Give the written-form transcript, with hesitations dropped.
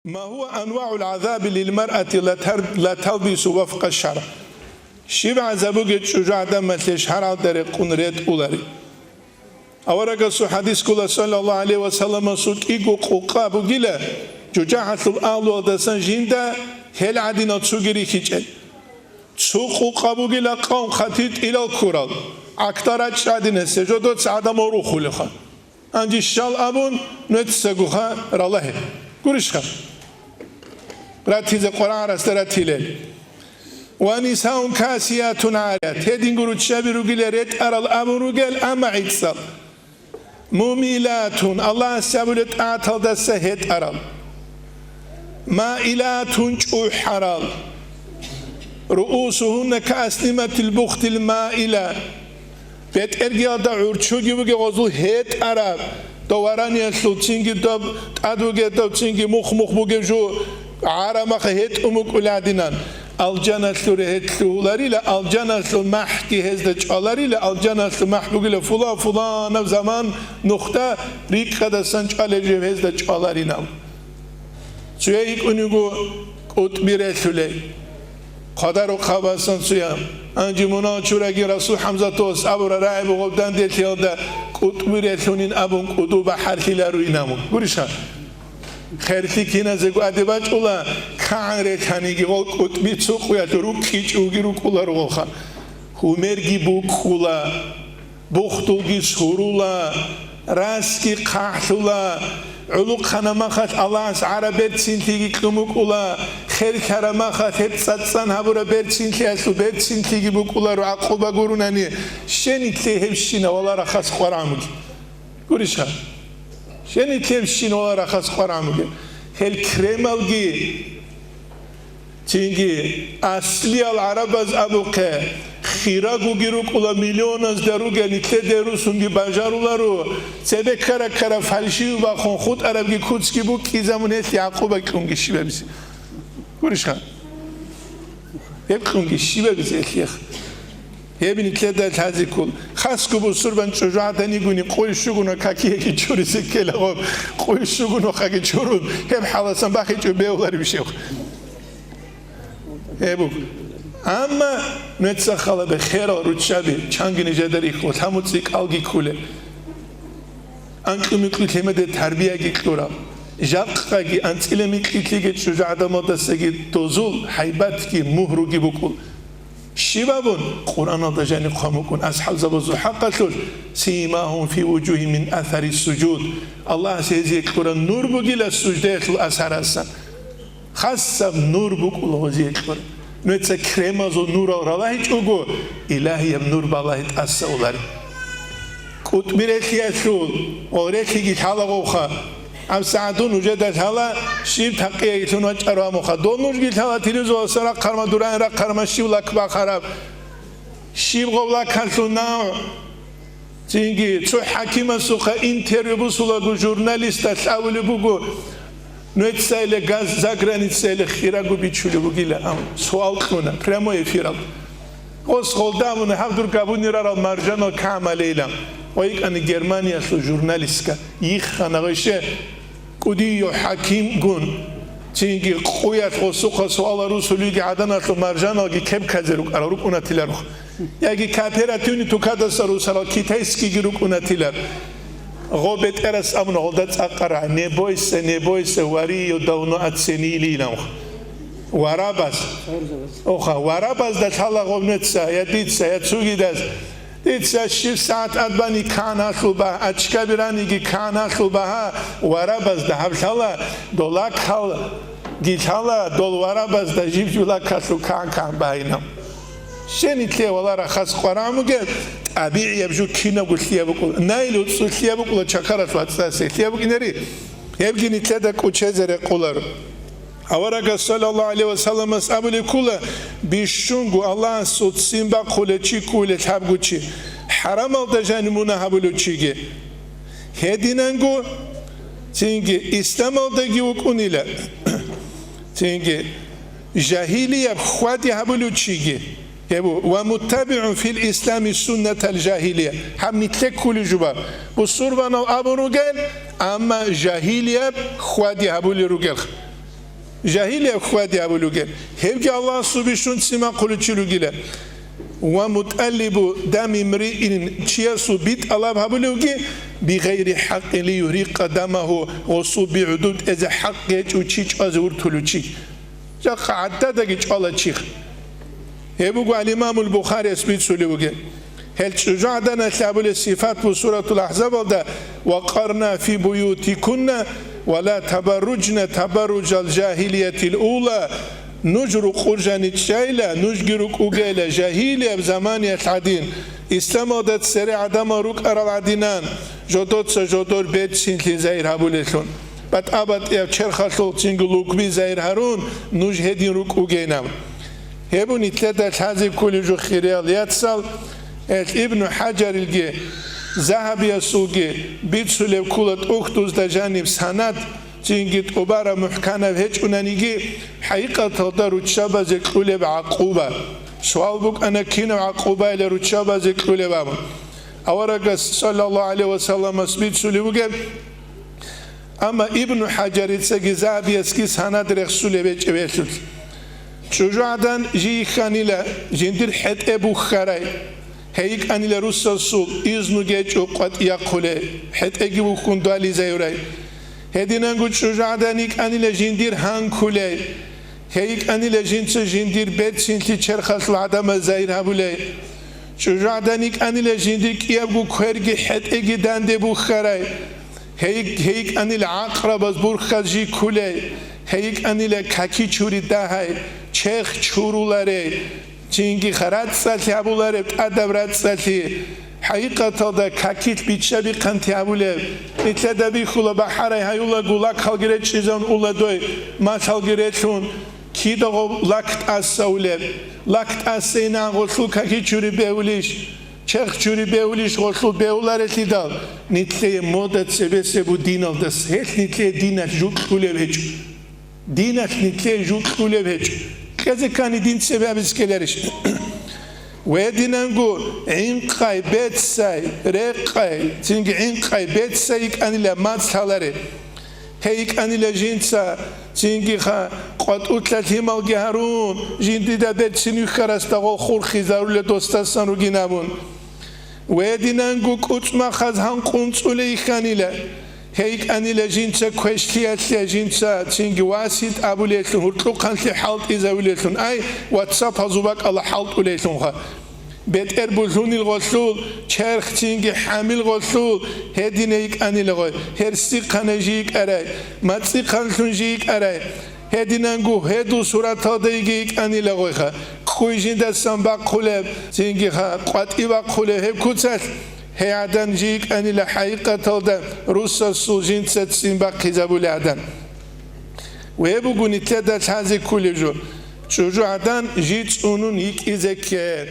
ما هو أنواع العذاب للمرأة لا تلبس وفق الشرع؟ شبع عذابك شجاع دم تشحر در قنريت أولاري أورك سو حديث كلا صلى الله عليه وسلم سوك إيقو قوقا بغيلا جوجاحة الأهل ودسان جيندا هل عدنا تسوغري خيجل سوق قوقا بغيلا قوم خطيط إلى الكورال أكترات شادين سجودت سعدا مروخو لخا أنجي الشال أبون نتساقوها رالله قرشخا راتيز القرآن رستراتيلين ونساء كاسيات عاريات هدين قرود شابي رجل ريت أرى الأمر رجل أما عيتصل مميلات الله سبلت أعطل دسه هد أرى مائلات حرال رؤوسهن كأسنمة البخت المائلة بيت إرجع دعور شوجي بقى وزو هد أرى دواران يسلو تينجي دب أدوجي دب تينجي مخ بقى جو عرمخ هد أمك ولادينان الجنة رهتلولاريلا الجنة المحكي هزدج علاريلا الجنة المحبوغيلا فلان زمان نقطة ريك خدا سنج على جيب هزدج علارينا سويك أنيقو أتبيرتولي قدر وخباسن سويا أنجي منا شورجي رسول حمزة توس أبو رائب وغبدان ديتيا دا أتبيرتونين أبون قدو بحركي لاروينامو بريشان خيرتي كنا زعو أدباج الله كان رتانيجي وقت بيتسوق وياترو كيش وغيرو كولا روخا همرجي بوكولا بختوجي سرولا راسكي قحطولا علوق خنماخات الله عربيت سنتيجي كلموكولا خير كرماخات هبصتسان هبورا بيت سنتي أسلو بيت سنتيجي بوكولا رعقوبا قروناني شني تهبشينا ولا رخص قرامك قريشها شنو تمشين ولا رخص قرامك هل كريمالجي تيجي أصلي العرب از أبوك خيراغو جيروك ولا مليون از دروجة نتدرو سونجي بجارولارو سبب كرا فالشيو باخون خود عربي كودسكي بو كي زمانه يعقوب كونجي شيبه بيسي كورشخان يبكونجي شيبه بيسي اخيخ هبني كده تازي كل خاص كبر سربان شجاع تاني قوني قوي شغونه كاكيه كي تشوري سكيله غاب قوي شغونه خاكي تشورون هم حالسان باخي تبيولاري بشيخ هبوك أما نتسخلا بخير روتشابي چانگني جدري خود هموتسيك ألگي كوله أنك مكلي كلمة تربية كيكلورا جاق كي أنت إلى مكلي كي شجاع دماغ سجى توزول حيبات كي مهرو كي بكل شباب قرآن ضجاني قامكم أصحاب زبزو حقشون سيماهم في وجوه من أثر السجود الله سيزي القرآن نور بقيل السجدة الأثر السن خاصة نور بقول وزي القرآن نتسا كريمازو نور الله يجوغو إلهي نور بالله تأسى أولاري كنت بريخي أشول وريخي جيتحالا غوخا ام ساعتون وجدت هلا شيب تقيه يتون وجرا مخ دونوش قلت هلا تلفزيون سرا قرما دوران را قرما شيب لك باخرب شيب قبل كانتون ناو تيجي تو حكيم سوق انترفيو بسولا جورناليست اول بوغو نتسايل غاز زاغران نتسايل خيراغو بيچولو بوغيلا ام سوال كنا بريمو افيرال اوس خولدامون حضور قبوني را مرجانو كامليلا ويك أن جرمانيا سو جورناليسكا يخانغشه كودي حكيم جون تيجي قويات وسوق سوال رسولي عدنا سو مرجانا جي كم كذلك أروك أناتيلر يجي كابيراتوني تكاد سرو سرا كيتايسكي جروك أناتيلر غوبت أرس أمن غلطت أقرأ نبويس واري يداونو أتسنيلي نو ورابس أوخا ورابس ده حلا غوبنتسا يديتسا يتسوجي ده إذا شيف ساعات أدباني كانا خلبها أتشكبراني جي كانا خلبها ورابز ده هبشالا دولاك حال جيتالا دول ورابز ده جيب جولا كسو كان باينام شني تلي ولا رخص قرامو جد أبيع يبجو كينا قلتلي بقول نايلو تسلتلي بقول تشكرت واتساسي تلي بقول نري يبقى نتلي كوتشزر قولر أورك صلى الله عليه وسلم أبلي كله بيشونغو الله صوت سيمبا كله شيء كله تابعو شيء حرام الدجان منا هبلو شيء هدينانغو تيجي إسلام الدجي وكونيلا تيجي جاهلية خواتي هبلو شيء ومتبع في الإسلام سنة الجاهلية هم نتلك كل جبار بصور بنا أبو رجال أما جاهلية خوادي هبولي رجال جاهلية خوادي أبولوجين هبجي الله سبحانه سما قلتشلوجيلا ومتقلب دم امرئ تشيسو بيت الله بابولوجي بغير حق ليهرق دمه وصو بعدود إذا حق يجوشيش أزور تلوشي جاك عددك الله شيخ هبوغو الإمام البخاري اسميت سوليوجين هل شجعنا تابل الصفات بسورة الأحزاب وقرنا في بيوتكن ولا تبرجن تبرج الجاهلية الأولى نجر قرجان الشايلة نجر قوغيلة جاهلية بزمان العدين استمدت سرع عدم روك أرى العدينان جدود سجدور بيت سنتي زير هابولتون بات أبد يبشرخلو تنقلوك بي زير هارون نجهدين روك قوغينام هبو نتلتا الحازب كل جو خيريال يتصل ابن حجر الجي ذهب يسوقي بيت سليب كولت أختوز دا جانب سند تنجد أبارا محكانا بهج أنانيجي حقيقة تقدر رتشابة زكولي بعقوبة سؤال بك أنا كينو عقوبة إلى رتشابة زكولي بابا أورق صلى الله عليه وسلم بيت سليبوغي أما ابن حجر يتساقي ذهب يسكي سند رخصولي بيج بيشل شجاعدان جي خانيلا جندر حد أبو خراي هيك أني لروسا سول إذن جيج وقت يقوله حد أجيبو كندالي زيوراي هدينا نقول شجاعدانيك أني لجندير هان كوله هيك أني لجنس جندير بيت سنتي شرخص العدم زير هبوله شجاعدانيك أني لجندير كيابو كهرجي حد أجي داندي بو خراي هيك أني لعقرب أزبور خزجي كوله هيك أني لكاكي چوري داهاي چخ چورولاري چینگی خرات سالی ابولاره ادبرات سالی حقیقت دا کاکیت بیچبی کنتی ابوله اتدابی خلا بحره هیولا گولا کالگرت چیزان اولا دوی ما کالگرتون کی داغو لکت اساوله لکت اسینا غسل کاکی چوری بیولیش چخ چوری بیولیش غسل بیولاره تیدال نیتلی مدت سبسه بو دینال دست هیچ نیتلی دینت جوک کوله بهچ دینت نیتلی جوک کوله بهچ كذا كان دين سبب اسكلرش ودينانغو عينقاي بيتساي ريقاي تينغ عينقاي بيتساي كان لا ماتسالري هيك ان لا جينسا تينغ خا قد اوتلاتي مالغي هارون جيندي دا بيتسينو خراستاغو خور خيزارو لدوستاسان رو گينابون ودينانغو كوتما خاز هان قنصولي خانيلا هيك أني لجينسا كويشتيات لجينسا تينجي واسيد أبو ليتلون هرتلو قانتي حالت إذا وليتلون أي واتساب هزوباك الله حالت وليتلون خا بيت إربولوني الغسول چرخ تينجي حامل غسول هدين هيك أني لغوي هرسي قانجيك أراي ماتسي قانتون جيك أراي هدين أنجو هدو سورة هديك أني لغوي خا خويجين دا سنباق خلب تينجي خا قواتي باق خلب هب كوتسات هيعدن جيك أني لحقيقة تلدا روسا سوجين تسين باقي زبول عدن ويبقوا نتلدت هذه كل جو شجو عدن جيت أنون يك إذا كير